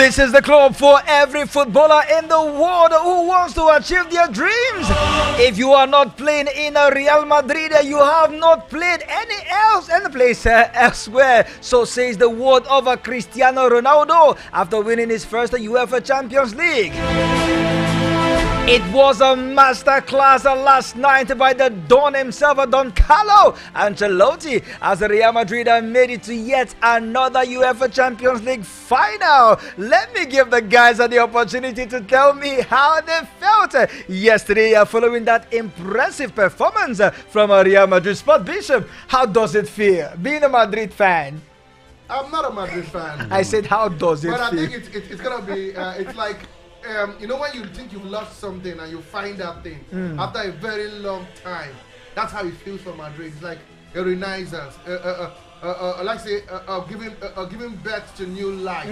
This is the club for every footballer in the world who wants to achieve their dreams. If you are not playing in a Real Madrid, you have not played any place elsewhere. So says the word of a Cristiano Ronaldo after winning his first UEFA Champions League. It was a masterclass last night by the Don himself, Don Carlo Ancelotti, as Real Madrid made it to yet another UEFA Champions League final. Let me give the guys the opportunity to tell me how they felt yesterday following that impressive performance from Real Madrid. Sport Bishop, how does it feel being a Madrid fan? I'm not a Madrid fan. I said, how does it feel? But I think it's going to be, it's like, you know when you think you've lost something and you find that thing after a very long time. That's how it feels for Madrid. It's like a renaissance, giving birth to new life.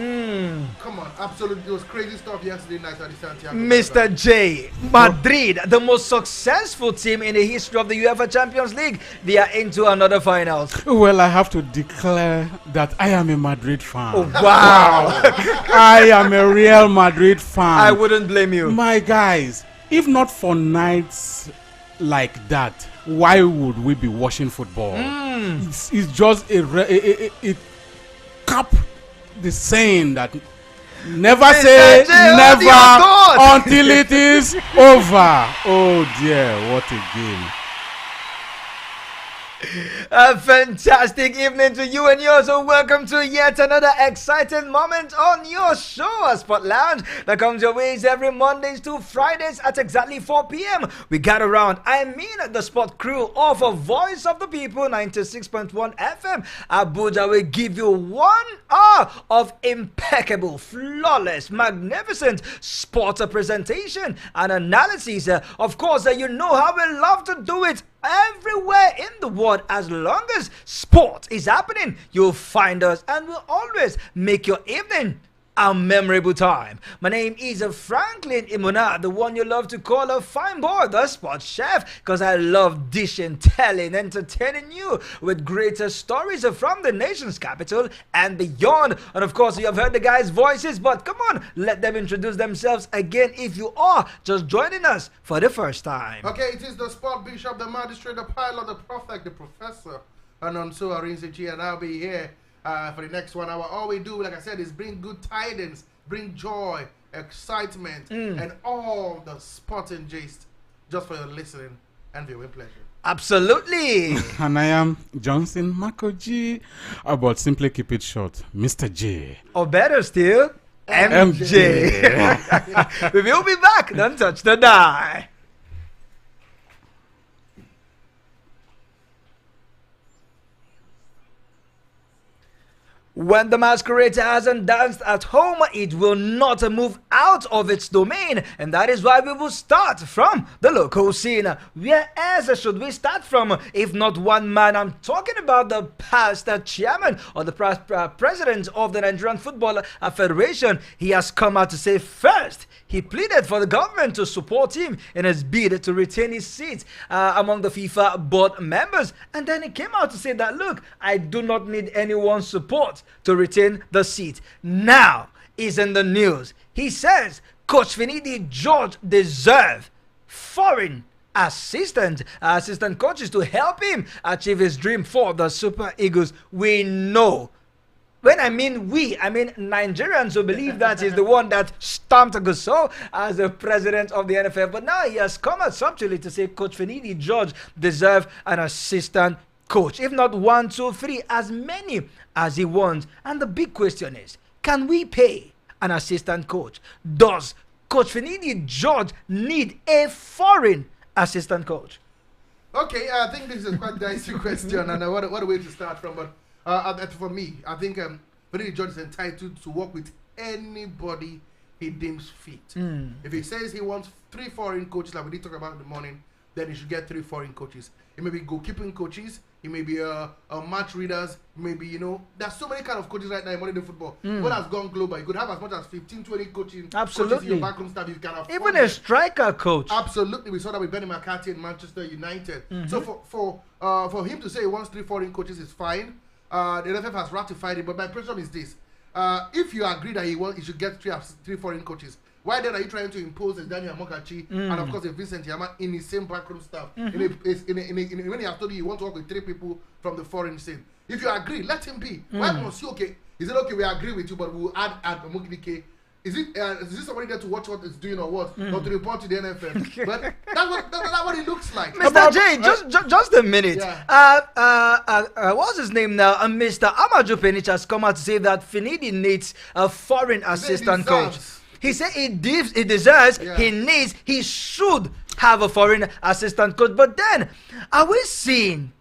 Come on, absolutely, it was crazy stuff yesterday night at the Santiago. Mr. J, Madrid, the most successful team in the history of the UEFA Champions League, they are into another finals. Well, I have to declare that I am a Madrid fan. Oh, wow. I am a Real Madrid fan. I wouldn't blame you. My guys, if not for nights like that, why would we be watching football? It's just it cap the saying that never say never until it is over. Oh dear, what a game. A fantastic evening to you and yours. So welcome to yet another exciting moment on your show, Sport Lounge, that comes your ways every Mondays to Fridays at exactly 4 p.m. We gather around, the sport crew of a Voice of the People, 96.1 FM. Abuja will give you 1 hour of impeccable, flawless, magnificent sport presentation and analysis. Of course, you know how we love to do it everywhere in the world. As long as sport is happening, you'll find us and we'll always make your evening a memorable time. My name is Franklin Imuna, the one you love to call a fine boy, the sports chef, because I love dishing, telling, entertaining you with greater stories from the nation's capital and beyond. And of course, you have heard the guys' voices, but come on, let them introduce themselves again if you are just joining us for the first time. Okay, it is the Sport Bishop, the magistrate, the pilot, the prophet, the professor, and Onso Arinzechi, and I'll be here for the next 1 hour. All we do, like I said, is bring good tidings, bring joy, excitement, and all the sporting gist just for your listening and viewing pleasure. Absolutely. And I am Johnson Makoji, but simply keep it short, Mr. J. Or better still, MJ. We will be back. Don't touch the die. When the masquerader hasn't danced at home, it will not move out of its domain, and that is why we will start from the local scene. Where else should we start from if not one man? I'm talking about the past chairman or the president of the Nigerian Football Federation. He has come out to say first, he pleaded for the government to support him in his bid to retain his seat among the FIFA board members, and then he came out to say that, look, I do not need anyone's support to retain the seat. Now is in the news. He says Coach Finidi George deserves foreign assistant coaches to help him achieve his dream for the Super Eagles. We know. When I mean we, I mean Nigerians who believe that he's the one that stamped Gusau as the president of the NFL. But now he has come out subtly to say Coach Finidi George deserves an assistant coach. If not 1, 2, 3, as many as he wants. And the big question is, can we pay an assistant coach? Does Coach Finidi George need a foreign assistant coach? Okay, I think this is quite a dicey question, and what a way to start from. But for me, I think Finidi George is entitled to work with anybody he deems fit. If he says he wants 3 foreign coaches, like we did talk about in the morning, then he should get 3 foreign coaches. It may be goalkeeping coaches, it may be match readers, maybe, there's so many kind of coaches right now in modern football. What has gone global? You could have as much as 15, 20 coaches in your backroom staff. You can afford even a striker coach. Absolutely. We saw that with Benny McCarthy in Manchester United. So for him to say he wants 3 foreign coaches is fine. The NFF has ratified it, but my impression is this. if you agree that he should get three foreign coaches, why then are you trying to impose a Daniel Mokachi and of course a Vincent Yama in his same backroom staff? When he has told you want to work with 3 people from the foreign scene, if you agree, let him be. Why must you? Okay, is it okay? We agree with you, but we'll add Mokidike. Is this somebody there to watch what it's doing or what? Or to report to the NFF? But that's what it looks like. Mr. J, just a minute. Yeah. What's his name now? Mr. Amaju Penich has come out to say that Finidi needs a foreign assistant coach. He said he deserves, he needs, he should have a foreign assistant coach. But then, are we seeing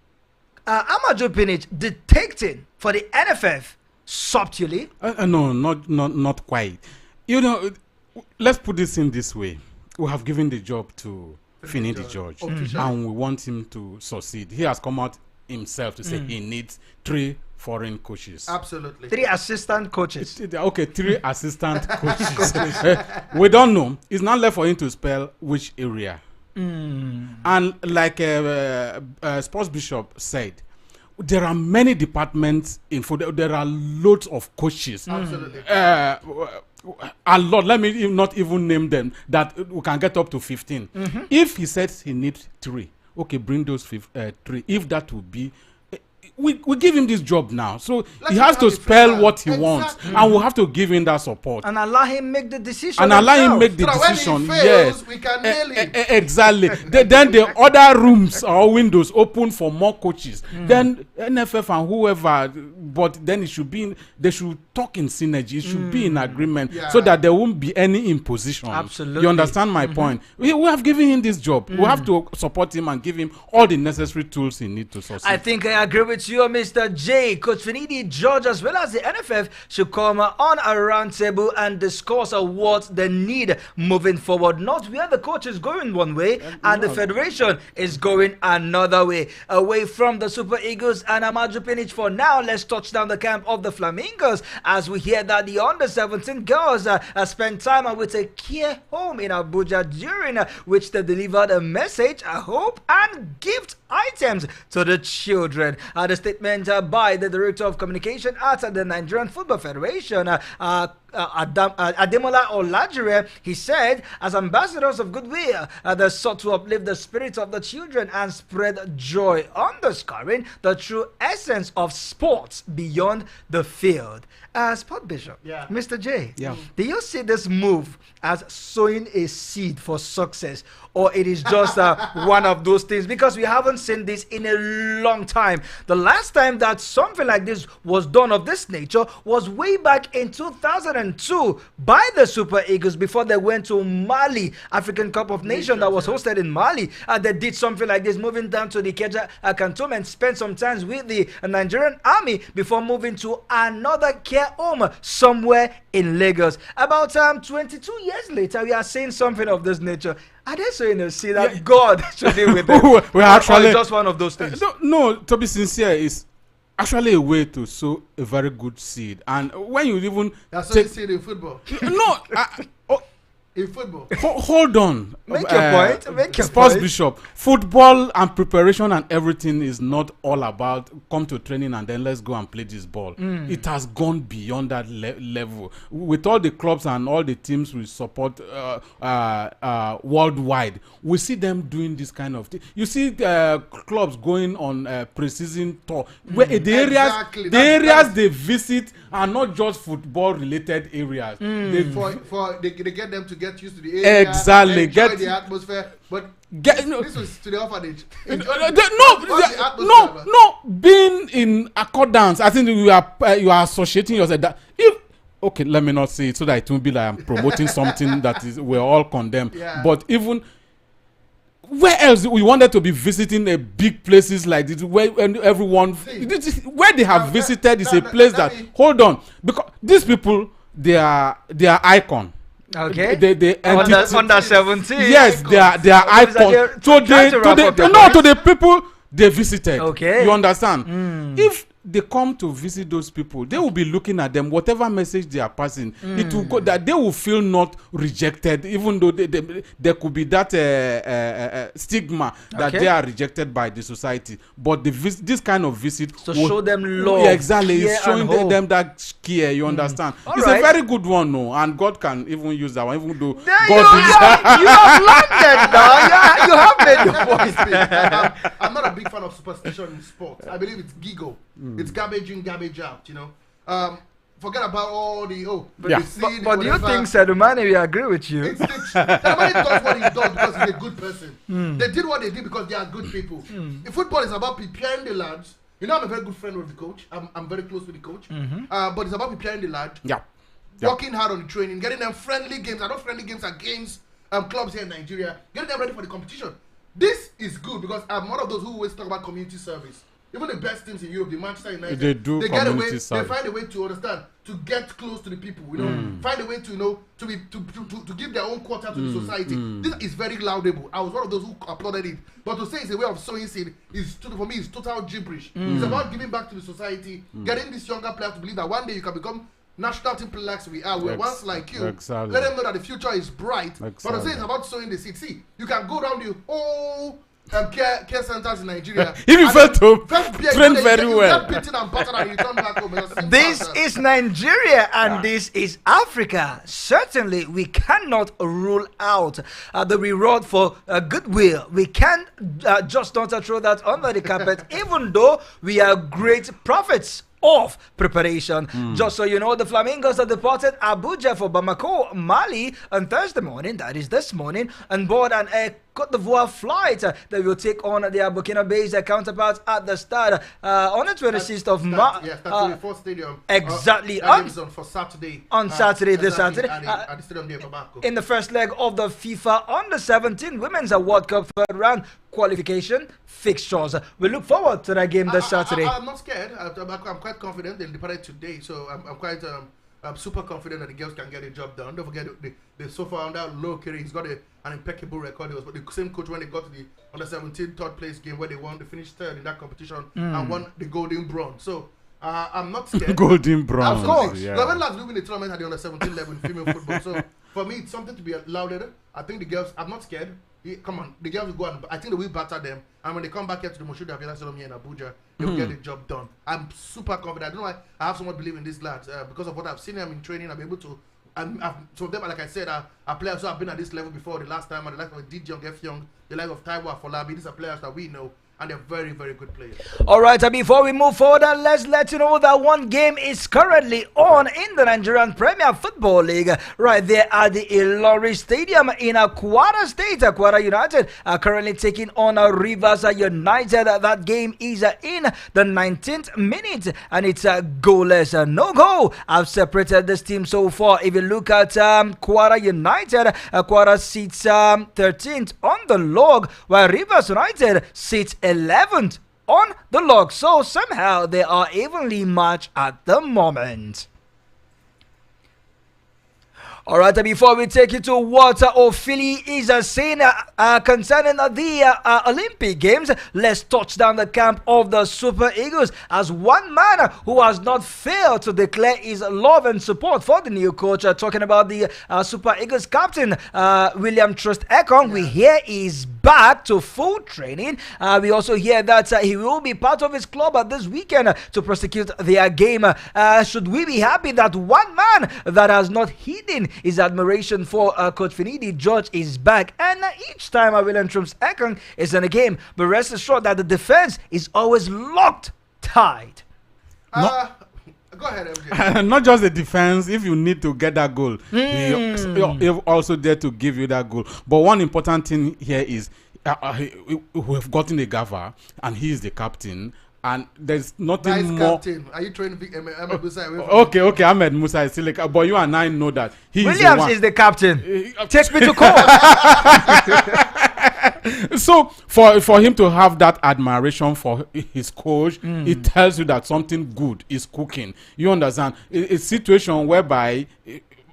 Amaju Penich detecting for the NFF subtly? No, not quite. You know, let's put this in this way. We have given the job to Finidi George, and we want him to succeed. He has come out himself to say he needs 3 foreign coaches. Absolutely. 3 assistant coaches. Okay, 3 assistant coaches. We don't know. It's not left for him to spell which area. And like Sports Bishop said, there are many departments in football. There are loads of coaches. Absolutely. A lot. Let me not even name them. That we can get up to 15. If he says he needs 3, okay, bring those 3. If that would be, we give him this job now, so he has to spell what he wants, and we'll have to give him that support and allow him make the decision. And allow him make the so decision. When he fails, we can nail him. Exactly. Then the other rooms or windows open for more coaches. Then NFF and whoever, but then it should be. They should talk in synergy. It should be in agreement, so that there won't be any imposition. Absolutely. You understand my point? We have given him this job. We have to support him and give him all the necessary tools he needs to succeed. I think I agree with you, Mr. J. Coach Finidi George, as well as the NFF, should come on a round table and discuss what they need moving forward. Not where the coach is going one way and the federation is going another way. Away from the Super Eagles and Amaju Penich for now, let's touch down the camp of the Flamingos as we hear that the under-17 girls spent time with a care home in Abuja, during which they delivered a message, a hope, and gift items to the children. The statement by the Director of Communication at the Nigerian Football Federation, Ademola Olajire, he said, as ambassadors of goodwill, they sought to uplift the spirit of the children and spread joy, underscoring the true essence of sports beyond the field. Sport Bishop, Mr. J, do you see this move as sowing a seed for success, or it is just one of those things? Because we haven't seen this in a long time. The last time that something like this was done of this nature was way back in 2002 by the Super Eagles, before they went to Mali, African Cup of Nations that was hosted in Mali. They did something like this, moving down to the Keja cantonment, spent some time with the Nigerian army before moving to another care home somewhere in Lagos. About 22 years later, we are seeing something of this nature. Are they saying to see that God should deal with them? We're actually just one of those things. No, to be sincere, is actually a way to sow a very good seed. And when you even that's what you see in football. In football. Hold on. Make your point. Make your Sports point. Bishop. Football and preparation and everything is not all about come to training and then let's go and play this ball. It has gone beyond that level. With all the clubs and all the teams we support worldwide, we see them doing this kind of thing. You see clubs going on pre-season tour. Where the areas they visit are not just football related areas. They get them to get used to the area, exactly, enjoy the atmosphere, but this was to the orphanage. No, being in accordance, I think you are associating yourself that okay, let me not say it so that it won't be like I'm promoting something that is we're all condemned. But even where else we wanted to be visiting big places like this, where everyone where they have visited is a place that hold on, because these people they are icon. Okay. They under 17. Yes, they are icons. To the people they visited. Okay. You understand? If they come to visit those people, they will be looking at them, whatever message they are passing, it will go that they will feel not rejected, even though there could be that stigma that they are rejected by the society. But this kind of visit show them love. Yeah, exactly. It's showing them that care. You understand? It's a very good one, no, and God can even use that one, even though you have landed now. You have made your point. I'm not a big fan of superstition in sports. I believe it's giggle. It's garbage in, garbage out. Forget about all the the seed, but do you think Sedumani will agree with you? Sedumani does what he does because he's a good person. They did what they did because they are good people. If football is about preparing the lads, I'm a very good friend with the coach. I'm very close with the coach. But it's about preparing the lads. Working hard on the training, getting them friendly games. I know friendly games are games clubs here in Nigeria, getting them ready for the competition. This is good because I'm one of those who always talk about community service. Even the best teams in Europe, the Manchester United, they get away. They find a way to understand, to get close to the people. Find a way to to give their own quarter to the society. This is very laudable. I was one of those who applauded it. But to say it's a way of sowing seed for me is total gibberish. It's about giving back to the society, getting these younger players to believe that one day you can become national team players like we are. We're once like you. Exactly. Let them know that the future is bright. Exactly. But I'm saying it's about sowing the seed. See, you can go around the whole care centers in Nigeria. If you fail to train very well. This is Nigeria and this is Africa. Certainly, we cannot rule out the reward for goodwill. We can't just not throw that under the carpet, even though we are great prophets of preparation. Just so you know, the Flamingos have departed Abuja for Bamako, Mali on Thursday morning, that is this morning, on board an Air Cote d'Ivoire flight that will take on their Burkina-based counterparts at the start on the 26th of March. Yes, that's the fourth stadium. Exactly. For Saturday. On Saturday, this Saturday. At the stadium near Bamako. In the first leg of the FIFA Under-17 Women's World Cup third round qualification fixtures. We look forward to that game this Saturday. I'm not scared. I'm quite confident. They departed today, so I'm quite super confident that the girls can get the job done. Don't forget the so far under low carry. He's got an impeccable record. It was the same coach when they got to the Under-17 third place game where they finished third in that competition and won the golden bronze. So I'm not scared. Golden bronze. Of course. Yeah. When last moving the tournament at the Under-17 level in female football. So for me, it's something to be lauded. I think the girls. I'm not scared. Come on, the girls will go and I think they will batter them. And when they come back here to the Moshood Aviala Stadium here in Abuja, they will get the job done. I'm super confident. I don't know why I have so much belief in these lads because of what I've seen them in training. I'm able to. Some of them, like I said, are players who have been at this level before. The last time, and the life of D. Young, F. Young, the life of Taiwo Afolabi. These are players that we know. And they're very, very good players. All right, and before we move forward, let's let you know that one game is currently on in the Nigerian Premier Football League. Right there at the Ilori Stadium in Kwara State. Kwara United are currently taking on Rivers United. That game is in the 19th minute, and it's goalless. No goal. I've separated this team so far. If you look at Kwara United, Kwara sits 13th on the log, while Rivers United sits 11th on the log. So somehow they are evenly matched at the moment. Alright, before we take you to what Ophili is saying concerning the Olympic Games, let's touch down the camp of the Super Eagles as one man who has not failed to declare his love and support for the new coach. Talking about the Super Eagles captain, William Trust Ekong. We hear he's back to full training. We also hear that he will be part of his club this weekend to prosecute their game. Should we be happy that one man that has not hidden his admiration for Coach Finidi George is back, and each time William Trumps Ekong is in a game, but rest assured that the defense is always locked tight. Go ahead, MJ. Not just the defense. If you need to get that goal, he's also there to give you that goal. But one important thing here is we've gotten a gaffer, and he is the captain. And there's nothing more. Captain. Are you training Ahmed Musa away from Okay, Ahmed Musa is still like, but you and I know that Williams is the captain. Take me to court. So for him to have that admiration for his coach, it tells you that something good is cooking. You understand? A situation whereby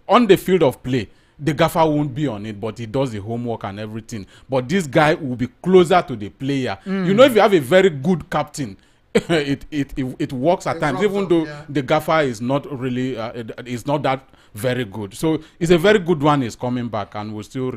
on the field of play, the gaffer won't be on it, but he does the homework and everything. But this guy will be closer to the player. You know, if you have a very good captain, it works at times, even though the gaffer is not really is not that very good. So it's a very good one. Is coming back, and we'll still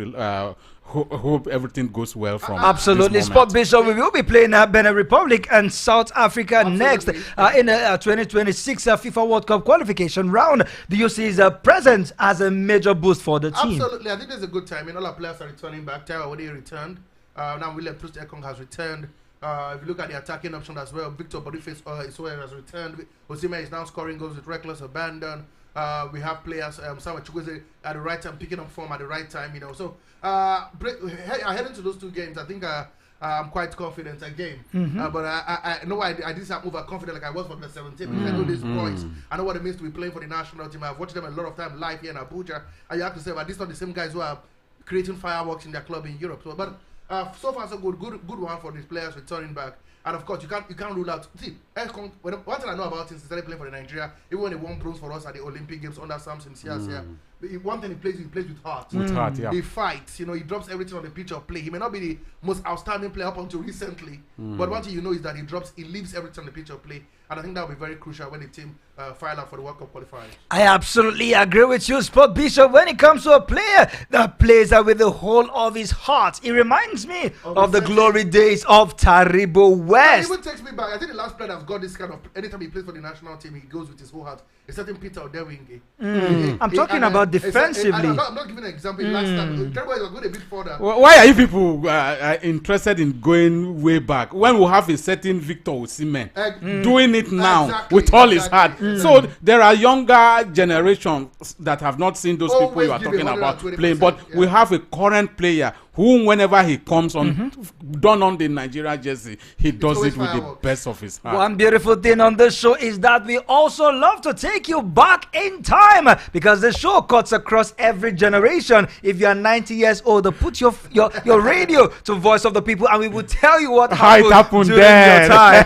hope everything goes well from absolutely. Sport Bishop, we will be playing Benin Republic and South Africa next in the 2026 FIFA World Cup qualification round. Do you see his presence as a major boost for the team? Absolutely, I think there's a good time. All our players are returning back. Taiwo already returned. Now William Troost Ekong has returned. If you look at the attacking option as well, Victor Boniface has returned. Oseni is now scoring goals with reckless abandon. We have players, Samuel Chukwueze at the right time, picking up form at the right time, you know. So, heading to those two games, I think I'm quite confident again. But I know I didn't have overconfident like I was for the 17th. Because I know these boys. I know what it means to be playing for the national team. I've watched them a lot of time live here in Abuja. And you have to say, but these are the same guys who are creating fireworks in their club in Europe. So, but so far so good one for these players returning back. And of course, you can't rule out. See, one thing I know about him since he started playing for Nigeria, even when he won bronze for us at the Olympic Games under Samson Siasia, one thing he plays with heart. With heart, yeah. He fights, you know, he drops everything on the pitch of play. He may not be the most outstanding player up until recently, but one thing you know is that he leaves everything on the pitch of play. And I think that will be very crucial when the team file out for the World Cup qualifiers. I absolutely agree with you, Sport Bishop. When it comes to a player that plays with the whole of his heart, it reminds me of the glory days of Taribo West. It even takes me back. I think the last player that's got this kind of, anytime he plays for the national team, he goes with his whole heart. A certain Peter Odewinge. I'm talking about defensively. I'm not giving an example. Last time, Taribo was going a bit further. Why are you people interested in going way back when we have a certain Victor Osimhen doing it now with all his heart? So there are younger generations that have not seen those people you are talking about playing, but we have a current player who, whenever he comes on, done on the Nigeria jersey, he does it with the best of his heart. One beautiful thing on this show is that we also love to take you back in time, because the show cuts across every generation. If you are 90 years old, put your radio to Voice of the People, and we will tell you what happened during your time.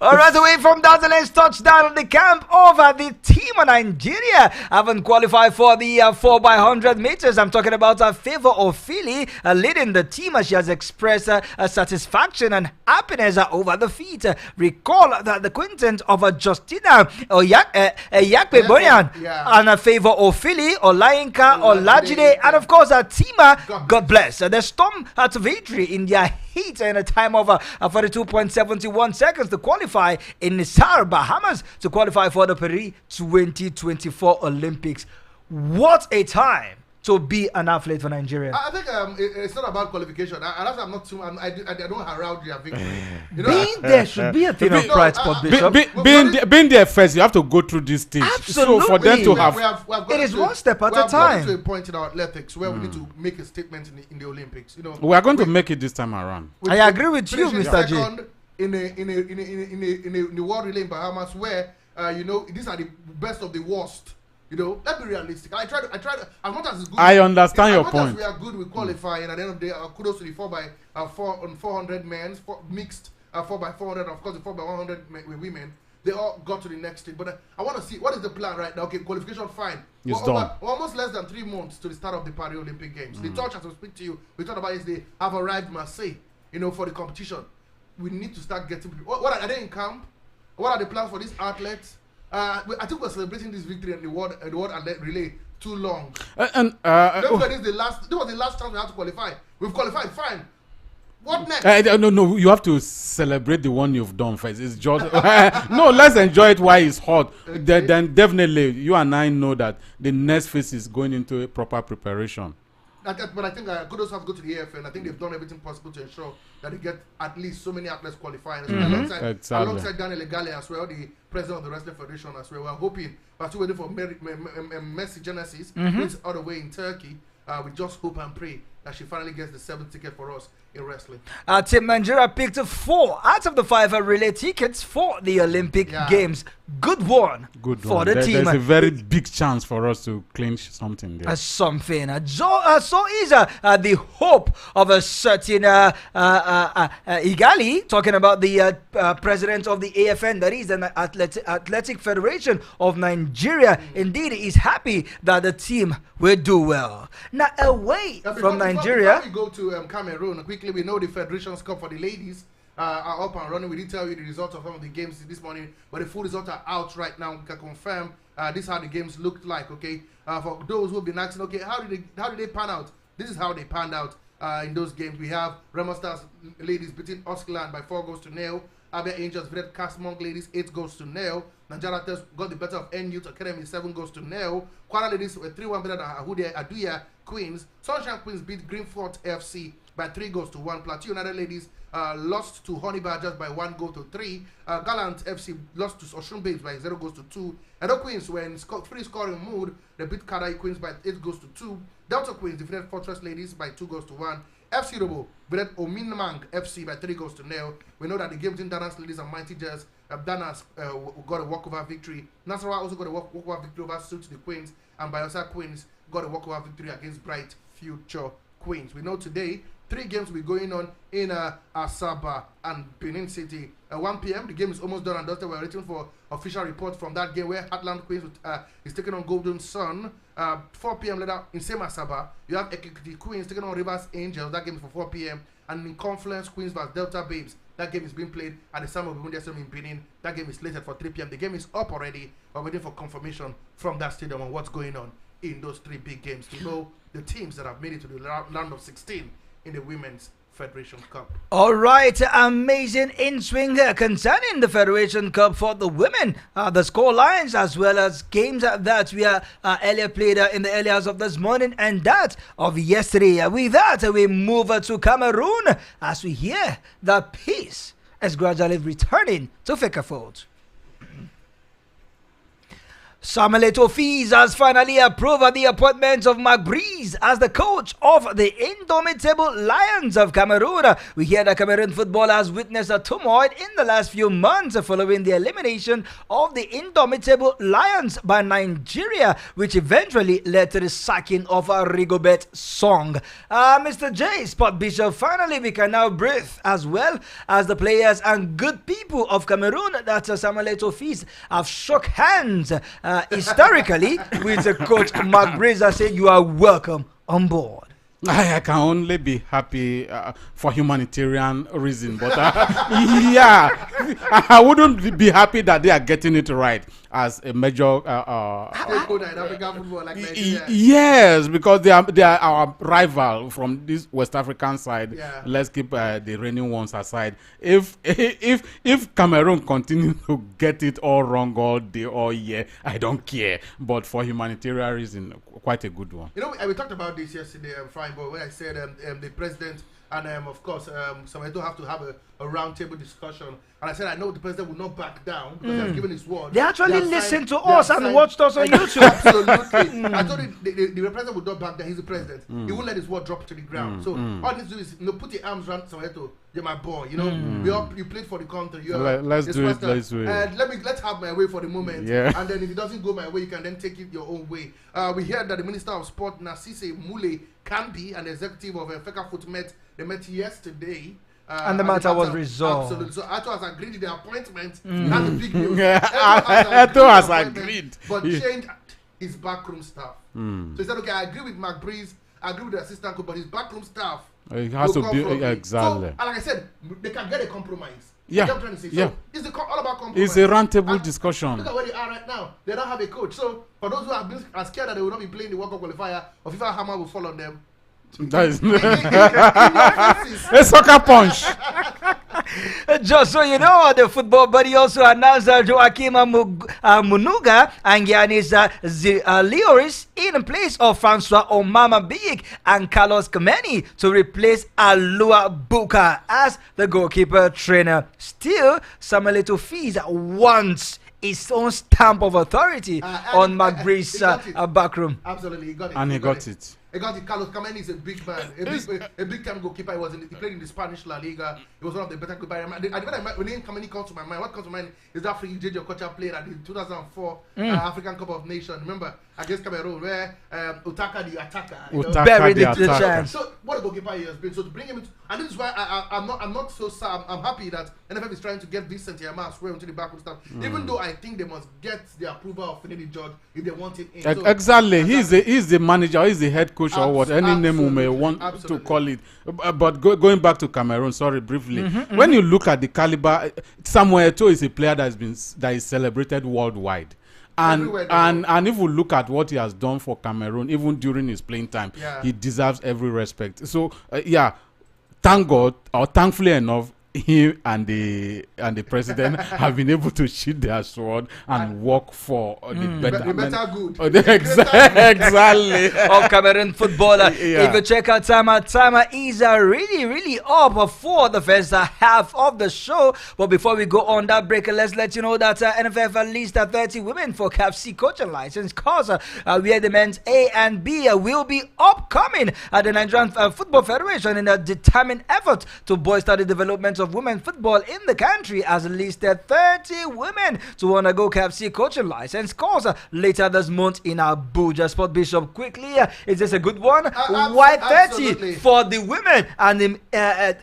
All right, away from that, let's touch down on the camp of the team of Nigeria. Haven't qualified for the 4x100 meters. I'm talking about Favor Ofili leading the team, as she has expressed satisfaction and happiness over the feat. Recall that the quintet of Justina Yakpe Boyan and Favor Ofili, Olayinka Olajide, and of course Tima, God bless. They stormed to victory in their heat in a time of 42.71 seconds to qualify in Nassau, Bahamas, to qualify for the Paris 2024 Olympics. What a time to be an athlete for Nigeria. I think it's not about qualification. I'm not too. I don't herald their victory. You know, being there should be a thing of pride, Sport Bishop. Being there first, you have to go through this stage. Absolutely. So for them to have, it is one step at a time. We have to a point in our athletics where we need to make a statement in the Olympics. You know, we are going to make it this time around. I agree with you, Mr. J. In the world relay in Bahamas, where you know, these are the best of the worst. You know, let's be realistic. I try to, as much as it's good. I understand your point. As we are good with qualifying, at the end of the day, kudos to the 4x4 on 400 men, mixed 4x400, of course the 4x100 women. They all got to the next stage. But I want to see, what is the plan right now? Okay, qualification, fine. It's done. Almost less than 3 months to the start of the Paris Olympic Games. The touch, as I speak to you, we talked about is they have arrived in Marseille, you know, for the competition. We need to start getting people. What are they in camp? What are the plans for these athletes? I think we're celebrating this victory in the world relay too long. Don't forget, this was the last time we had to qualify. We've qualified, fine. What next? No, you have to celebrate the one you've done first. It's just no. Let's enjoy it while it's hot. Okay. Then definitely, you and I know that the next phase is going into a proper preparation. But I think kudos have to go to the AFN. I think they've done everything possible to ensure that they get at least so many athletes qualifying. Alongside Daniel Egale as well, the president of the Wrestling Federation as well. We're hoping, we're still waiting for Messi Genesis, who's all the way in Turkey. We just hope and pray that she finally gets the 7th ticket for us in wrestling. Team Nigeria picked 4 out of the 5 relay tickets for the Olympic Games. Good one for the team. There's a very big chance for us to clinch something there. So is the hope of a certain Igali, talking about the president of the AFN, that is an Athletic Federation of Nigeria. Indeed, he's happy that the team will do well. Now, away from Nigeria. Before we go to Cameroon, quickly, we know the Federation's Cup for the ladies are up and running. We did tell you the results of some of the games this morning, but the full results are out right now. We can confirm this is how the games looked like. Okay, for those who've been asking, okay, how did they pan out? This is how they panned out in those games. We have Remo Stars ladies beating Oskland by 4-0. Abia Angels beat Castmong ladies 8-0. Nigeria Test got the better of NU Academy 7-0. Kwara ladies were 3-1 better than Aduya Queens. Sunshine Queens beat Greenfort FC by 3-1. Plateau United ladies lost to Honey Badgers by 1-3. Gallant FC lost to Oshun Babes by 0-2. Edo Queens were in free scoring mood. They beat Kadai Queens by 8-2. Delta Queens defeated Fortress ladies by 2-1. FC Robo beat Ominamang FC by 3-0. We know that the game between Danas ladies and Mighty Jazz, Danas got a walkover victory. Nasarawa also got a walkover victory over Suits the Queens, and Bayelsa Queens got a walkover victory against Bright Future Queens. We know today 3 games will be going on in Asaba and Benin City. 1 p.m. the game is almost done and dusted. We're waiting for official report from that game where Heartland Queens is taking on Golden Sun. 4 p.m. later in same Asaba, you have Ekiti Queens taking on Rivers Angels. That game is for 4 p.m. And in Confluence Queens vs Delta Babes, that game is being played at the Samuel Bumundia Stadium in Benin. That game is slated for 3 p.m. The game is up already. We're waiting for confirmation from that stadium on what's going on in those 3 big games to know the teams that have made it to the round of 16 in the Women's Federation Cup. All right, amazing in-swing concerning the Federation Cup for the women. The score lines as well as games that we earlier played in the early hours of this morning and that of yesterday. With that, we move to Cameroon as we hear that peace is gradually returning to Fecafold. Samuel Eto'o has finally approved the appointment of Mark Breeze as the coach of the Indomitable Lions of Cameroon. We hear that Cameroon football has witnessed a turmoil in the last few months following the elimination of the Indomitable Lions by Nigeria, which eventually led to the sacking of Rigobert Song. Mr. J, Sport Bishop, finally we can now breathe, as well as the players and good people of Cameroon that Samuel Eto'o have shook hands historically with coach Mark Breeze. Said you are welcome on board. I can only be happy for humanitarian reason, but yeah, I wouldn't be happy that they are getting it right as a major stakeholder in African football like Nigeria. Yes, because they are our rival from this West African side. Yeah. Let's keep the reigning ones aside. If Cameroon continue to get it all wrong all day, all year, I don't care. But for humanitarian reason, quite a good one. You know, we talked about this yesterday, Fine Boy, where I said the president and of course, so I don't have to have a roundtable discussion. And I said I know the president will not back down because he has given his word. They actually listened to us and watched us on YouTube. Absolutely. I told you the president would not back down. He's the president. He won't let his word drop to the ground. So all you need to do is put your arms around Soweto. You're my boy. You know, you played for the country. Let's do it. Let's do it. And let's have my way for the moment. Yeah. And then if it doesn't go my way, you can then take it your own way. We heard that the Minister of Sport, Nasise Mule Kambi, and the executive of Fecafoot they met yesterday. And the matter was resolved. Absolutely. So Ato has agreed to the appointment. That's the big news. Ato has agreed. But changed his backroom staff. So he said, okay, I agree with Mark Breeze, I agree with the assistant coach, but his backroom staff it has to be exactly. So, and like I said, they can get a compromise. Yeah. You know what I'm trying to say? Yeah. So it's all about compromise. It's a roundtable discussion. Look at where they are right now. They don't have a coach. So for those who have been scared that they will not be playing the World Cup qualifier, or FIFA Hammer will fall on them. That is a soccer punch. Just so you know, the football buddy also announced Joachim Munuga and Giannis Lioris in place of Francois Omama Big and Carlos Kameni to replace Alua Buka as the goalkeeper trainer. Still, Samuel Eto'o wants his own stamp of authority on Mark Breeze's backroom. Absolutely, he got it. And he got it. Carlos Kameni is a big man, a big time goalkeeper. He played in the Spanish La Liga. He was one of the better goalkeepers. When name Kameni comes to my mind, what comes to mind is that free JJ Okocha played at the 2004 African Cup of Nations. Remember against Cameroon, where Utaka the attacker buried the chance. So what a goalkeeper he has been. So to bring him into, and this is why I'm not so sad. I'm happy that NFF is trying to get Vincent Yama as well into the backroom staff. Even though I think they must get the approval of Finidi George if they want him in. Exactly. He's the manager. He's the head coach coach or what, any name we may want to call it. But going back to Cameroon, sorry, briefly. When you look at the caliber, Samuel Eto'o is a player that is celebrated worldwide. And if we look at what he has done for Cameroon, even during his playing time, he deserves every respect. So thank God, or thankfully enough, he and the president have been able to shield their sword and work for the better good. Exactly. Of Cameroon football. If you check out Tama is really up for the first half of the show. But before we go on that break, let's let you know that NFF at least 30 women for CAF C coaching license course, where the men's A and B will be upcoming at the Nigerian Football Federation in a determined effort to bolster the development of women football in the country, as listed 30 women to undergo CAF C coaching license course later this month in Abuja. Sport Bishop, quickly, is this a good one? Why 30 absolutely. for the women and the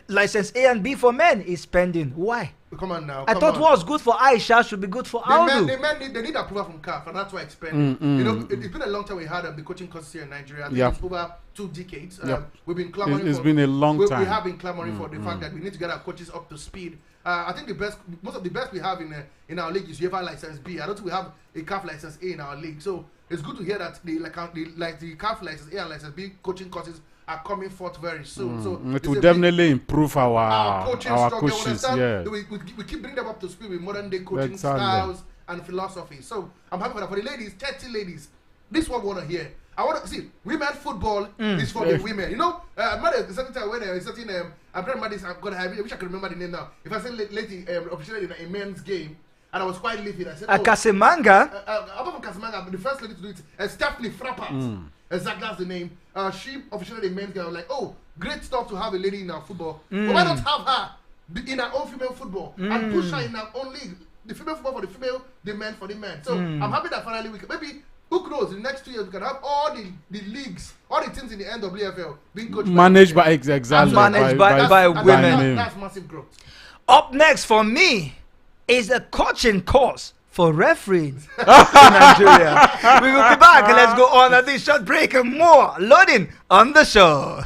license A and B for men is pending? Why? Come on now. I thought what was good for Aisha should be good for Audu. They need approval from CAF, and that's why it's pending. You know, it's been a long time we had the coaching courses here in Nigeria. I think it's over 2 decades. We've been clamoring. It's been a long time. We have been clamoring for the fact that we need to get our coaches up to speed. I think most of the best we have in our league is UEFA license B. I don't think we have a CAF license A in our league. So it's good to hear that the CAF license A and license B coaching courses are coming forth very soon. So it will definitely improve our coaches. Yeah. We keep bringing them up to speed with modern day coaching styles and philosophy. So I'm happy for that. For the ladies, 30 ladies, this is what we want to hear. I want to see women football is for the women. You know, I remember a certain time when a certain I'm trying to remember this. I wish I could remember the name now. If I say lady officially in a men's game, and I was quite livid. I said, Kasemanga. Apart from Kasemanga, the first lady to do it, Stephanie Frappart. Exactly, that's the name. She officially a men's game. I was like, oh, great stuff to have a lady in our football. But why not have her in our own female football and push her in our own league? The female football for the female, the men for the men. So I'm happy that finally we can, maybe, who knows, in the next 2 years we can have all the leagues, all the teams in the NWFL being coached managed by women. That's massive growth. Up next for me is a coaching course for referees in Nigeria. We will be back. Let's go on this short break and more loading on the show.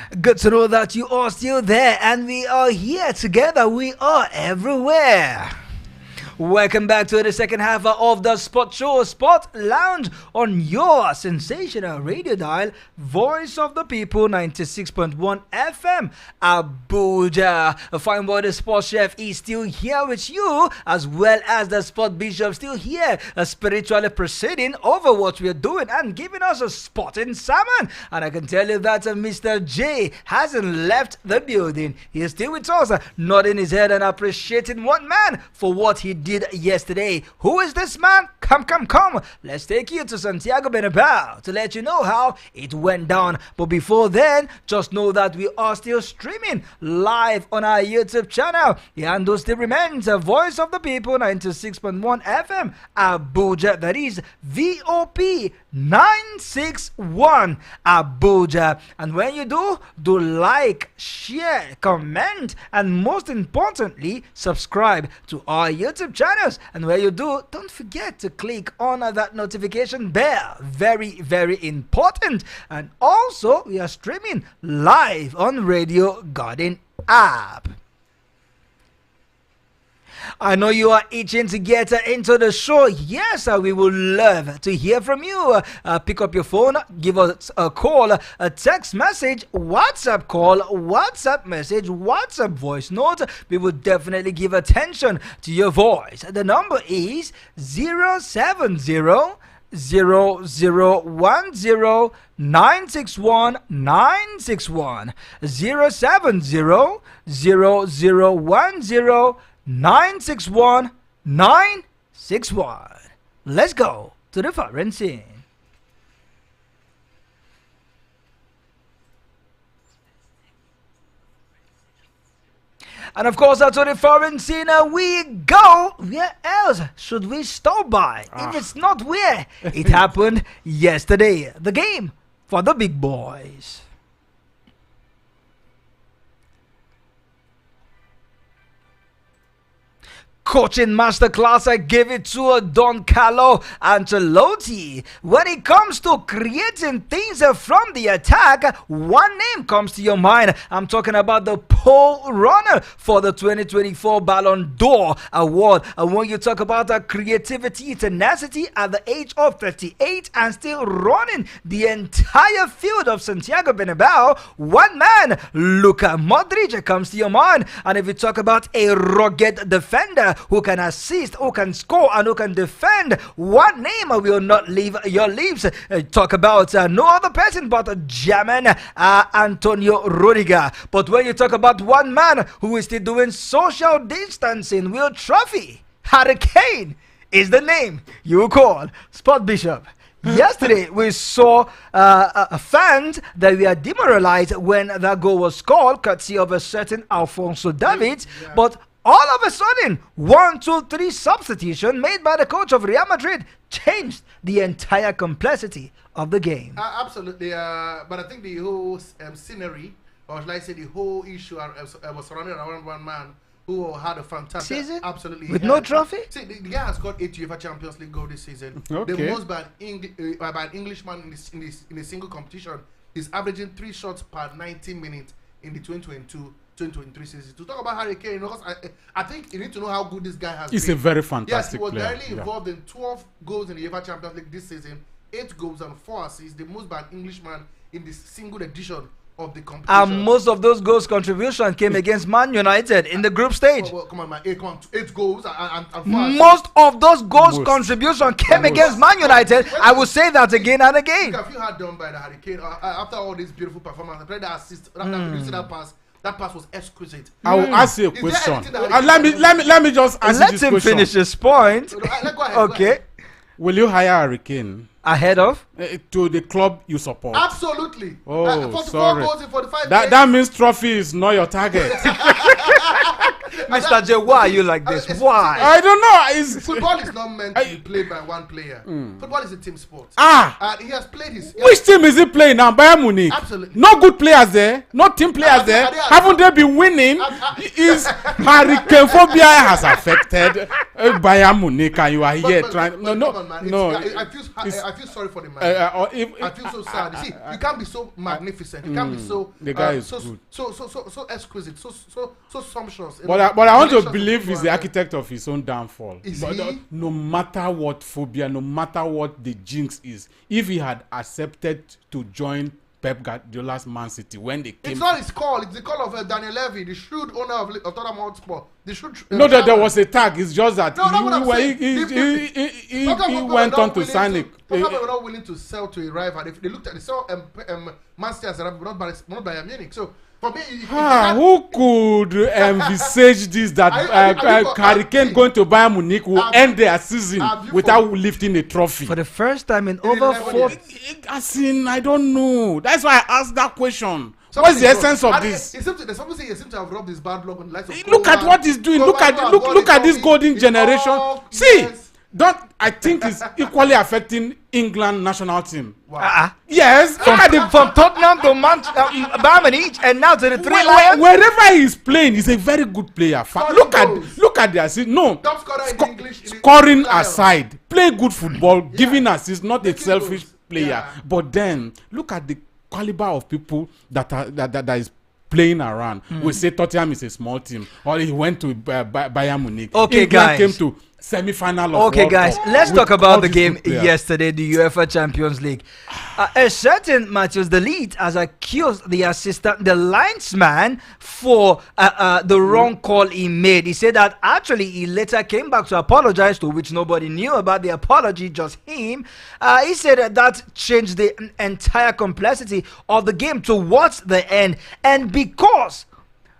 Good to know that you are still there and we are here together. We are everywhere. Welcome back to the second half of the Sport Show, Sport Lounge on your sensational radio dial, Voice of the People, 96.1 FM, Abuja. Fine boy, the sports chef is still here with you, as well as the sport bishop still here, spiritually proceeding over what we are doing and giving us a sporting sermon. And I can tell you that Mr. J hasn't left the building. He is still with us, nodding his head and appreciating one man for what he did yesterday. Who is this man? Come. Let's take you to Santiago Bernabeu to let you know how it went down. But before then, just know that we are still streaming live on our YouTube channel. The handle still remains a Voice of the People, 96.1 FM, Abuja. That is VOP 961 Abuja. And when you do like, share, comment, and most importantly, subscribe to our YouTube channels. And when you do, don't forget to click on that notification bell. Very, very important. And also, we are streaming live on Radio Garden app. I know you are itching to get into the show. Yes, we would love to hear from you. Pick up your phone, give us a call, a text message, WhatsApp call, WhatsApp message, WhatsApp voice note. We will definitely give attention to your voice. The number is 070 0010 961 961 070 0010 961 961. Let's go to the foreign scene. And of course, to the foreign scene we go. Where else should we stop by? If it's not where it happened yesterday. The game for the big boys. Coaching masterclass, I give it to Don Carlo Ancelotti. When it comes to creating things from the attack, one name comes to your mind. I'm talking about the pole runner for the 2024 Ballon d'Or award. And when you talk about creativity, tenacity at the age of 38 and still running the entire field of Santiago Bernabeu, one man, Luka Modric, comes to your mind. And if you talk about a rugged defender who can assist, who can score, and who can defend, one name will not leave your lips. Talk about no other person but German Antonio Rudiger. But when you talk about one man who is still doing social distancing, Will Trophy, Harry Kane is the name you call Sport Bishop. Yesterday, we saw fans that were demoralized when that goal was scored, courtesy of a certain Alfonso Davids. Yeah. But all of a sudden, 1, 2, 3 substitution made by the coach of Real Madrid changed the entire complexity of the game. Absolutely, but I think the whole scenery, or should I say the whole issue was surrounded around one man who had a fantastic season? Absolutely. With no trophy? See, the guy has got 8 UEFA Champions League goals this season. Okay. The most by an Englishman in a single competition is averaging 3 shots per 90 minutes in the 2023 season. To talk about Harry Kane, because I think you need to know how good this guy has been. He's a very fantastic player. Yes, he was player. directly involved in 12 goals in the UEFA Champions League this season, 8 goals and 4 assists, the most by an Englishman in this single edition of the competition. And most of those goals contribution came against Man United in the group stage. Well, come on, man. 8 goals and 4 assists. Most of those goals contribution came against Man United. I will say that again and again. If you had done by the Harry Kane, after all this beautiful performance, I played that assist, that pass. That pass was exquisite. I will ask you a question. Let me just ask you this question. Let him finish his point. Go ahead, okay. Will you hire Harry Kane ahead of to the club you support? Absolutely. 44 sorry. Goals in 45 that means trophy is not your target. Mr. J, why are you like this? Why? I don't know. Football is not meant to be played by one player. Football is a team sport. He has played his. Which team is he playing now? Bayern Munich. Absolutely. No good players there. No team players there. Haven't they been winning? Is hurricane phobia has affected Bayern Munich, and you are here trying? No. I feel sorry for the man. I feel so sad. You see, you can't be so magnificent. You can't be so. The guy is so, good. So exquisite. So sumptuous. But I want to believe he's the architect of his own downfall. Is but he? No matter what phobia, no matter what the jinx is, if he had accepted to join Pep Guardiola's Man City when they came. It's not his call. It's the call of Daniel Levy, the shrewd owner of Tottenham Hotspur. The shrewd. No, there was a tag. It's just that he went on to sign it. Tottenham were not willing to sell to a rival. They looked at they saw Man City as a rival, not by Munich. So for me, who could envisage this that Hurricane going to Bayern Munich will end their season without lifting a trophy? For the first time in over 4 As in, I don't know. That's why I asked that question. What's the essence of this? There's something saying he seems to have rubbed his bad luck on the likes of Look at what he's doing. Look at this golden generation. See, I think it's equally affecting England national team. Wow. Yes, from Tottenham to Bayern Munich and now to the Three Lions. Wherever he's playing, he's a very good player. Look at the assist. No, top scorer in English. Scoring aside, play good football, giving assists, not a selfish player. Yeah. But then look at the caliber of people that is playing around. We say Tottenham is a small team, or he went to Bayern Munich. Okay, England guys. came to semi-final of Okay, World guys, Cup let's with talk about all the these game good players. yesterday, the UEFA Champions League. A certain Matthias De Ligt has accused the linesman for the wrong call he made. He said that actually he later came back to apologize, to which nobody knew about the apology, just him. He said that changed the entire complexity of the game towards the end. And because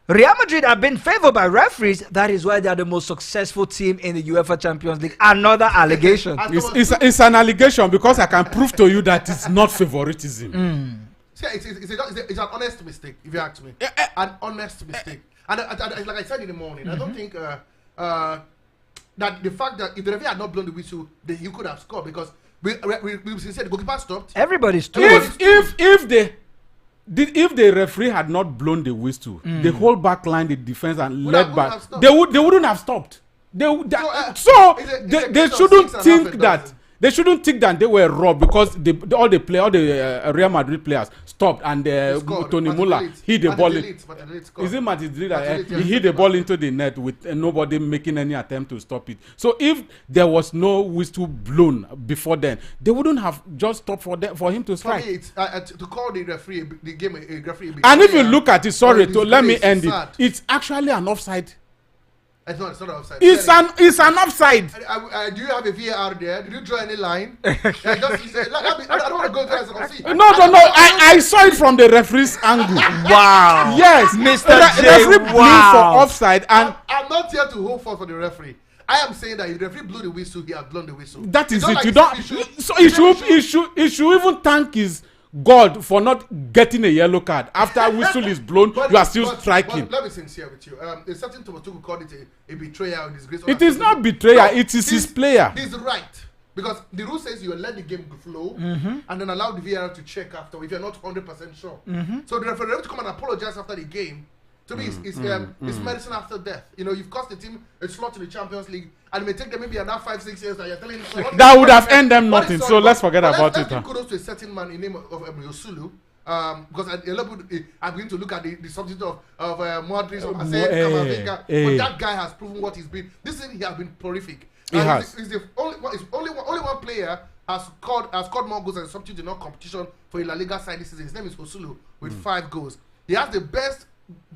Real Madrid have been favored by referees, that is why they are the most successful team in the UEFA Champions League. Another allegation. It's an allegation because I can prove to you that it's not favoritism. See, it's an honest mistake, if you ask me. An honest mistake. And like I said in the morning, I don't think that the fact that if the referee had not blown the whistle, then you could have scored, because we said the goalkeeper stopped. Everybody stood. If the referee had not blown the whistle, the whole back line, the defense, and led back, they wouldn't have stopped. They shouldn't think that. They shouldn't think that they were robbed, because all the Real Madrid players stopped, and Tony Muller hit the ball. Is it Madrid? He hit the ball into the net with nobody making any attempt to stop it. So if there was no whistle blown before then, they wouldn't have just stopped for him to strike. For me, it's to call the referee the game a referee. And if you look at it, let me end it. It's actually an offside. It's not an offside. It's an offside. Do you have a VAR there? Did you draw any line? I don't want to go there and see. No. I saw it from the referee's angle. Wow. Yes, Mr. J. Referee blew for offside, and I'm not here to hold for the referee. I am saying that if the referee blew the whistle, he has blown the whistle. That is it. Like You don't. So he should even thank his God for not getting a yellow card after whistle is blown. You are still striking. But let me be sincere with you. There's something Tomotuku called it a betrayal, disgrace. It is not betrayal. It is his player. He's right, because the rule says you let the game flow and then allow the VAR to check after if you're not 100% sure. So the referee to come and apologize after the game, to me, it's medicine after death. You know, you've cost the team a slot in the Champions League, and it may take them maybe another 5-6 years that you're telling them. That would have ended them nothing. So let's forget about it. Let's give kudos to a certain man in the name of Yosulu. Because a lot of people are going to look at the subject of Modric or Kamavinga, but that guy has proven what he's been. This thing, he has been prolific. He has. He's the only one player has scored more goals and substitute in all competition for a La Liga side this season. His name is Osulu with 5 goals. He has the best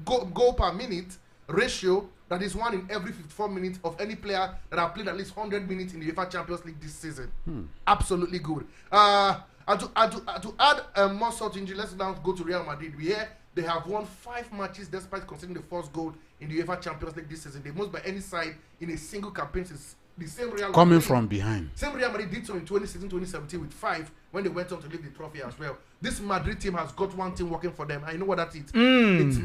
goal per minute ratio, that is 1 in every 54 minutes of any player that have played at least 100 minutes in the UEFA Champions League this season. Absolutely good. And to add more salt injury, let's now go to Real Madrid. They have won 5 matches despite conceding the first goal in the UEFA Champions League this season. The most by any side in a single campaign since the same Real Madrid. Coming from behind. Same Real Madrid did so in 2016-2017 with 5 when they went on to lift the trophy as well. This Madrid team has got one thing working for them. I know what that is. It's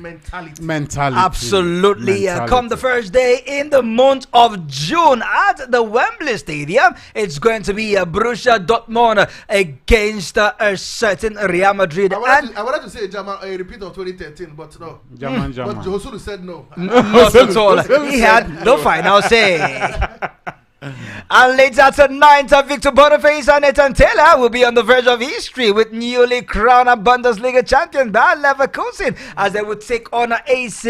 mentality. Absolutely. Come the first day in the month of June at the Wembley Stadium, it's going to be a Borussia Dortmund against a certain Real Madrid. I wanted to say a repeat of 2013, but no. German. But Josulu said no. Not at all. He had the final say. And later tonight, Victor Boniface and Nathan Taylor will be on the verge of history with newly crowned Bundesliga champion Bayer Leverkusen as they will take on AS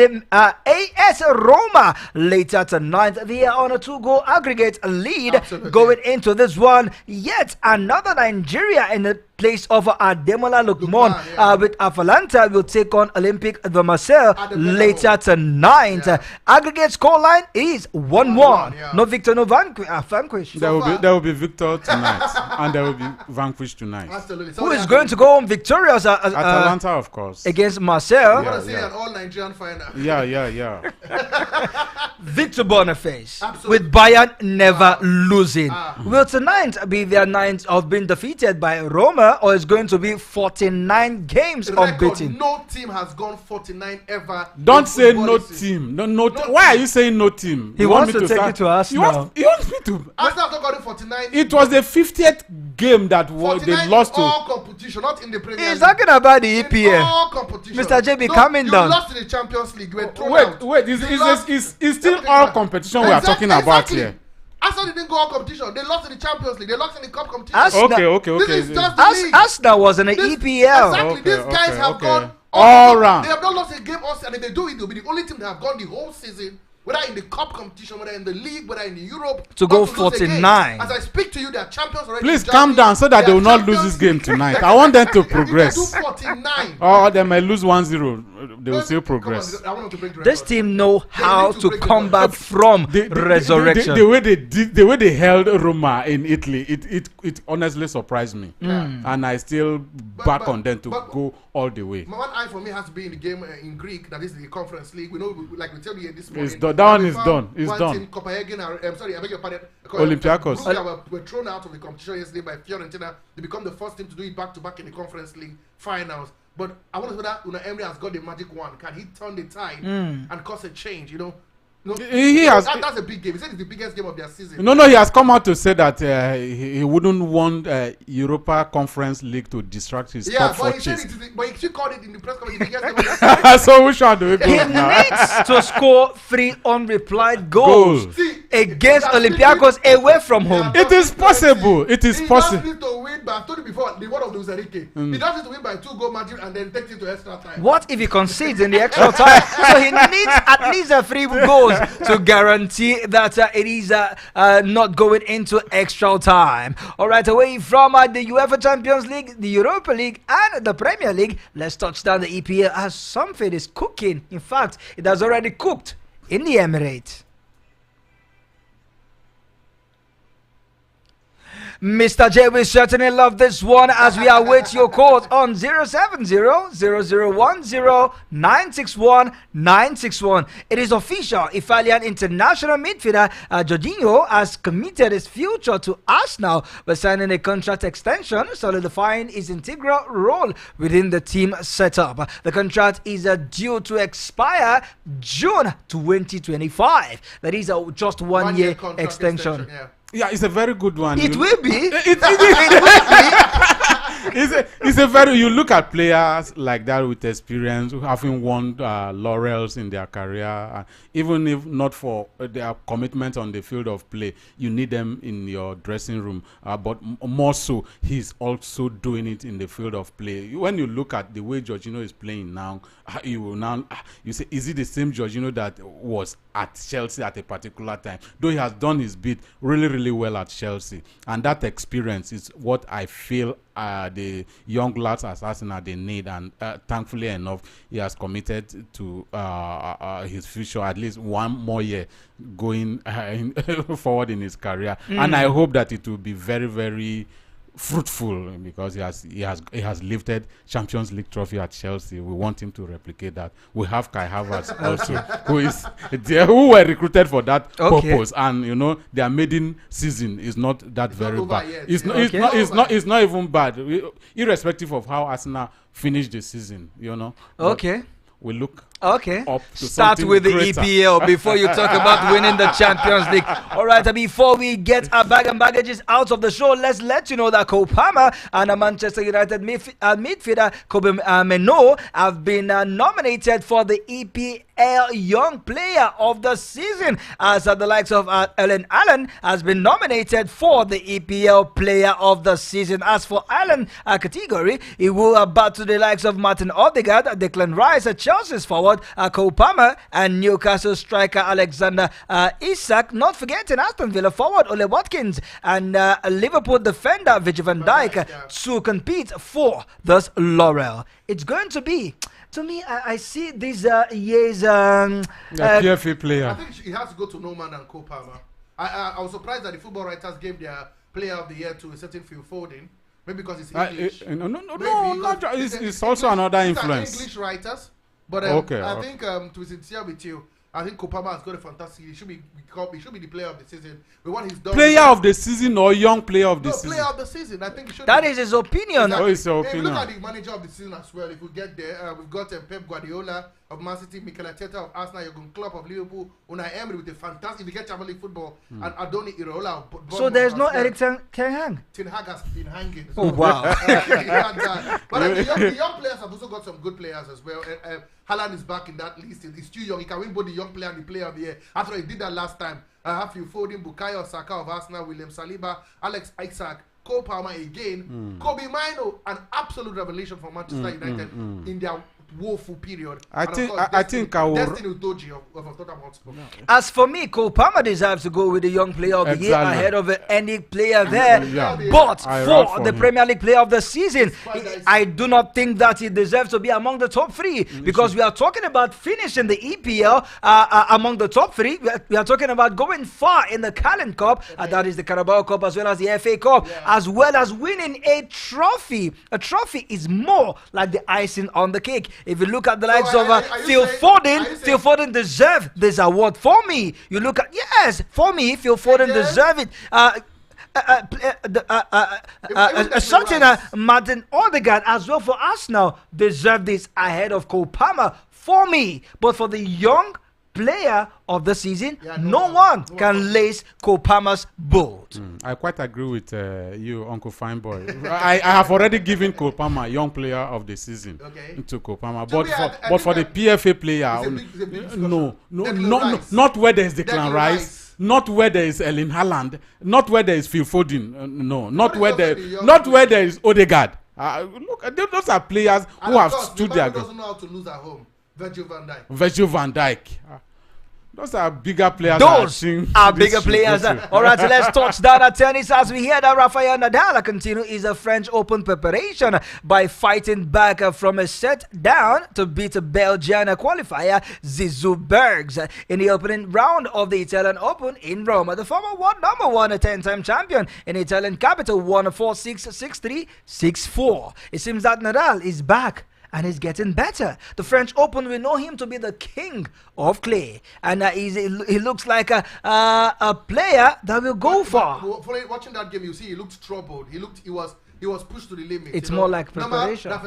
Roma later tonight. They are on a 2-goal aggregate lead. Absolutely. Going into this one. Yet another Nigeria in the place of Ademola Lookman with Atalanta will take on Olympic de Marseille later tonight. Aggregate scoreline is 1-1. No victor, no vanquish. There will be victor tonight, and there will be vanquished tonight. Absolutely. Who is going to go home victorious? Atalanta, of course. Against Marseille. I want to see an all-Nigerian final. Yeah. Victor Boniface Absolutely. with Bayern never losing. Will tonight be their ninth of being defeated by Roma, or is going to be 49 games unbeaten? No team has gone 49 ever. Don't say no team. No. Why are you saying no team? He wants to take it to us now. He wants me to. Arsenal have not gotten 49. It was the 50th game that they lost to. All competition, not in the Premier League. He's talking about the EPL. All competition. Mr. JB, calming down. You lost in the Champions League. You were thrown out. Wait. It's still all competition we are talking about here. Arsenal didn't go all competition. They lost in the Champions League. They lost in the Cup competition. Okay. This is just the league. Arsenal was in the EPL. Exactly. These guys have gone all round. They have not lost a game all season. And if they do it, they'll be the only team that have gone the whole season, whether in the cup competition, whether in the league, whether in Europe, to go 49. As I speak to you, they are champions already. Please calm down so that they will not lose this game tonight. I want them to progress. If they do 49. Or they may lose 1-0. They will still progress. I want to break the This record. team know how to come back from resurrection. The way they held Roma in Italy, it honestly surprised me, and I still back on them to go all the way. One eye for me has to be in the game in Greek, that is the Conference League. We know, like we tell you this morning. It's done. That one is done. It's one done. Team, Copenhagen, I beg your pardon. Olympiacos. Brugge were thrown out of the competition yesterday by Fiorentina. They become the first team to do it back-to-back in the Conference League finals. But I want to know that Unai Emery has got the magic wand. Can he turn the tide and cause a change? You know, no, that's a big game. He said it's the biggest game of their season. No, he has come out to say that he wouldn't want Europa Conference League to distract his top four chase. But he called it in the press conference the biggest game of their season. So which one do we go He now? needs to score 3 unreplied goals against Olympiacos away from home. It is possible. It is He possible. just needs to win by, I've told you before, the word of Luis Enrique. He just needs to win by 2-goal margin and then takes it to extra time. What if he concedes in the extra time? So he needs at least 3 goals to guarantee that it is not going into extra time. All right, away from the UEFA Champions League, the Europa League, and the Premier League, let's touch down the EPL as something is cooking. In fact, it has already cooked in the Emirates. Mr. J, we certainly love this one as we await your calls on 070-0010-961-961. It is official. Italian international midfielder Jorginho has committed his future to Arsenal by signing a contract extension, solidifying his integral role within the team setup. The contract is due to expire June 2025. That is just 1 year extension. Yeah, it's a very good one. It will be. It's a very. You look at players like that with experience, who having won laurels in their career, even if not for their commitment on the field of play, you need them in your dressing room. But more so, he's also doing it in the field of play. When you look at the way Jorginho is playing now, you say, is it the same Jorginho that was at Chelsea at a particular time? Though he has done his bit really well at Chelsea, and that experience is what I feel the young lads at Arsenal they need, and thankfully enough, he has committed to his future, at least 1 more year going forward in his career, and I hope that it will be very fruitful because he has lifted Champions League trophy at Chelsea. We want him to replicate that. We have Kai Havertz also, who were recruited for that purpose, and you know their maiden season is not that very bad. It's not even bad, irrespective of how Arsenal finish the season. You know. Okay. We look. Okay. Start with the greater. EPL before you talk about winning the Champions League. All right, before we get our bag and baggages out of the show, let's let you know that Cole Palmer and Manchester United midfielder Kobe Meno have been nominated for the EPL Young Player of the Season, as the likes of Erling Allen has been nominated for the EPL Player of the Season. As for Allen category, he will battle the likes of Martin Odegaard, Declan Rice, Chelsea's forward Cole Palmer, and Newcastle striker Alexander Isak. Not forgetting Aston Villa forward Ole Watkins and Liverpool defender Virgil van Dijk to compete for this laurel. It's going to be, to me, I see this year's PFA player. I think it has to go to no man and Cole Palmer. I was surprised that the football writers gave their player of the year to a certain Phil Foden. Maybe because it's English. It's also another influence. English writers. But I think to be sincere with you, I think Cole Palmer has got a fantastic. He should be the player of the season. We want his player of the season or young player of the season. Player of the season. I think that is his opinion. Exactly. His opinion. If you look at the manager of the season as well, if we get there, we've got Pep Guardiola of Man City, Mikel Arteta of Arsenal, Jurgen Klopp of Liverpool, Unai Emery with a fantastic. If you get Champions League football, and Adoni Iraola of Bournemouth. So there's no Eric Ten Hag. Ten Hag has been hanging. Oh wow! But the young players have also got some good players as well. Haaland is back in that list. He's too young. He can win both the young player and the player of the year. After he did that last time, I have Phil Foden, Bukayo Saka of Arsenal, William Saliba, Alex Isak, Cole Palmer again, Kobe Mino, an absolute revelation for Manchester United in their woeful period. I think Destiny Udoji of Tottenham Hotspur. As for me, Cole Palmer deserves to go with the young player of the year ahead of any player there. But for the Premier League player of the season, I do not think that he deserves to be among the top three, because we are talking about finishing the EPL among the top three. We are talking about going far in the Carling Cup, that is the Carabao Cup, as well as the FA Cup, as well as winning a trophy. A trophy is more like the icing on the cake. If you look at the likes of Phil Foden deserves this award. For me, you look at, for me, Phil Foden deserves it. Certain Martin Odegaard as well for Arsenal deserve this ahead of Cole Palmer for me. But for the young player of the season, no one can lace Cole Palmer's boot. I quite agree with you, Uncle Fineboy. I have already given Cole Palmer young player of the season to Cole Palmer, but for the PFA player, not where there is Declan Rice, not where there is Erling Haaland, not where there is Phil Foden, not where there is Odegaard. Look, those are players who have stood their ground. Doesn't know how to lose at home. Virgil van Dijk. Those are bigger players. Those are bigger players. All right, so let's touch down at tennis as we hear that Rafael Nadal continue his French Open preparation by fighting back from a set down to beat Belgian qualifier Zizou Bergs in the opening round of the Italian Open in Rome. The former world number one 10-time champion in Italian capital won 4-6, 6-3, 6-4. It seems that Nadal is back and is getting better. The French Open, we know him to be the king of clay, and he looks like a player that will go far. Watching that game, you see, he looked troubled. He was pushed to the limit. It's more like preparation. He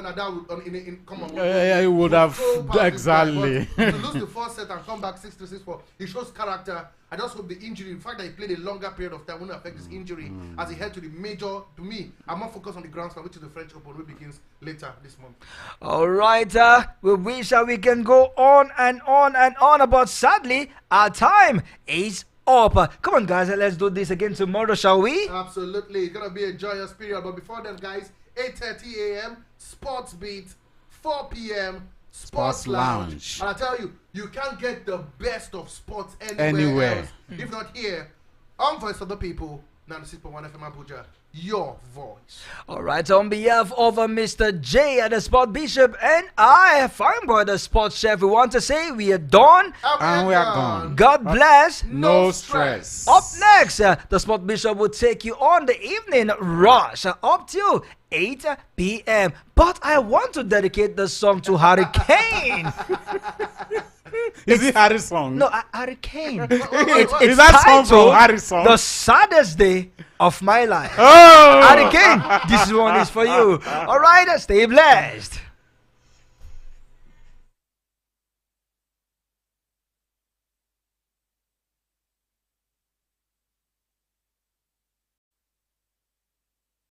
would have exactly. To lose the first set and come back 6-3, 6-4, he shows character. I just hope the injury, the fact that he played a longer period of time, won't affect his injury as he head to the major. To me, I'm more focused on the Grand Slam, which is the French Open, which begins later this month. All right, we wish we can go on and on and on, but sadly, our time is up. Come on, guys, let's do this again tomorrow, shall we? Absolutely. It's going to be a joyous period. But before then, guys, 8:30 a.m., Sports Beat, 4 p.m., Sports Lounge. And I tell you, you can't get the best of sports anywhere else, if not here, on Voice of the People, 96.1 FM Abuja. Your voice. All right, on behalf of Mr. J at the Sport Bishop and I, Fine Boy, the Sports Chef, we want to say we are done. And we are gone. God bless. No stress. Up next, the Sport Bishop will take you on the evening rush up till 8 p.m. But I want to dedicate the song to Hurricane. Is it Harry's song? No, Hurricane. Is that song from Harry's song? The saddest day of my life. Oh! Hurricane, this one is for you. All right, stay blessed.